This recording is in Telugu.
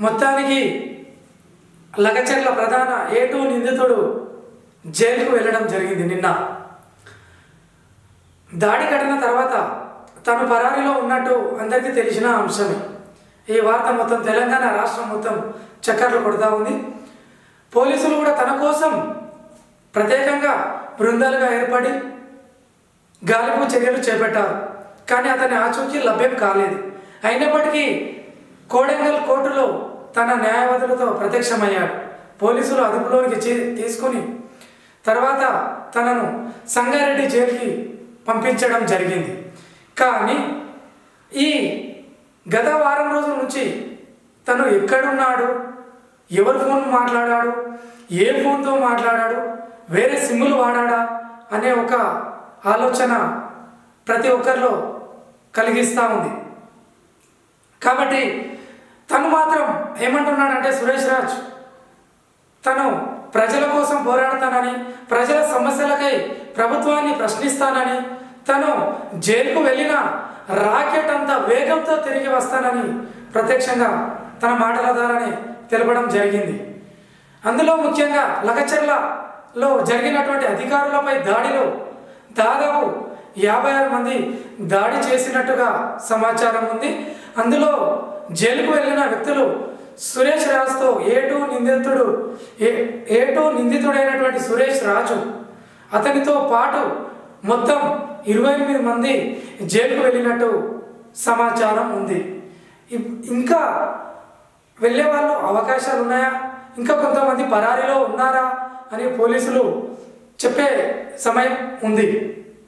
మొత్తానికి లగచర్ల ప్రధాన A2 నిందితుడు జైలుకు వెళ్ళడం జరిగింది. నిన్న దాడి ఘటన తర్వాత తను పరారీలో ఉన్నట్టు అందరికీ తెలిసిన అంశమే. ఈ వార్త మొత్తం తెలంగాణ రాష్ట్రం మొత్తం చక్కర్లు కొడుతూ ఉంది. పోలీసులు కూడా తన కోసం ప్రత్యేకంగా బృందాలుగా ఏర్పడి గాలింపు చర్యలు చేపట్టారు. కానీ అతని ఆచూకీ లభ్యం కాలేదు. అయినప్పటికీ కోడంగల్ కోర్టులో తన న్యాయవాదులతో ప్రత్యక్షమయ్యాడు. పోలీసులు అదుపులోనికి తీసుకుని తర్వాత తనను సంగారెడ్డి జైలుకి పంపించడం జరిగింది. కానీ ఈ గత వారం రోజుల నుంచి తను ఎక్కడున్నాడు, ఎవరి ఫోన్ మాట్లాడాడు, ఏ ఫోన్తో మాట్లాడాడు, వేరే సిమ్ములు వాడాడా అనే ఒక ఆలోచన ప్రతి ఒక్కరిలో కలిగిస్తూ ఉంది. కాబట్టి తను మాత్రం ఏమంటున్నాడంటే సురేష్ రాజ్ తను ప్రజల కోసం పోరాడతానని, ప్రజల సమస్యలకై ప్రభుత్వాన్ని ప్రశ్నిస్తానని, తను జైలుకు వెళ్ళిన రాకెట్ అంత వేగంతో తిరిగి వస్తానని ప్రత్యక్షంగా తన మాటల ద్వారానే తెలపడం జరిగింది. అందులో ముఖ్యంగా లగచర్లలో జరిగినటువంటి అధికారులపై దాడిలో దాదాపు 56 మంది దాడి చేసినట్టుగా సమాచారం ఉంది. అందులో జైలుకు వెళ్ళిన వ్యక్తులు సురేష్ రాజ్తో A2 నిందితుడైనటువంటి సురేష్ రాజు, అతనితో పాటు మొత్తం 28 మంది జైలుకు వెళ్ళినట్టు సమాచారం ఉంది. ఇంకా వెళ్ళే వాళ్ళు అవకాశాలు ఉన్నాయా, ఇంకా కొంతమంది పరారీలో ఉన్నారా అని పోలీసులు చెప్పే సమయం ఉంది.